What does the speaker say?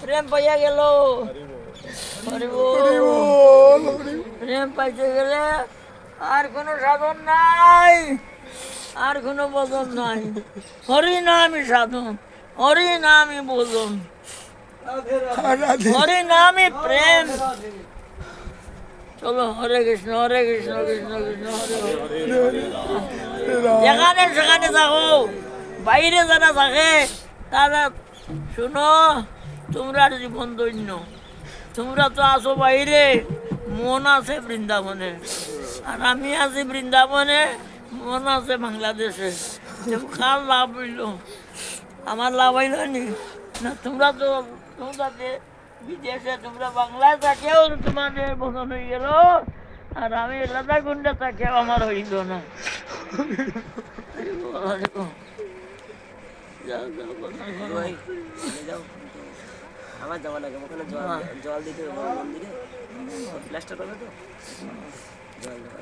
প্রেম পাইয়া গেল। প্রেম পাইতে গেলে আর কোনো সাধন নাই, আর কোনো বদন নাই। হরি নামই সাধন, হরি নামই বদন, হরি নামই প্রেম। চলো, হরে কৃষ্ণ হরে কৃষ্ণ কৃষ্ণ কৃষ্ণ হরে হরে। যেখানে সেখানে থাকো, বাইরে যারা থাকে তারা শুনো, তোমরা জীবন দৈন্য, তোমরা তো আছো বাইরে, মন আছে বৃন্দাবনে, আর আমি আছি বৃন্দাবনে, মন আছে বাংলাদেশে। কার লাভ হইল? আমার লাভ হইল নি? না, তোমরা তো তোমরা বিদেশে, তোমরা বাংলায় থাকেও তোমাদের বদন হয়ে গেল, আর আমি লাদা গুন্ডা থাকেও আমার হইল না। আমার যাওয়া লাগে, ওখানে জল দিতে হবে মন্দিরে, প্লাস্টার করবে তো, জল দেওয়া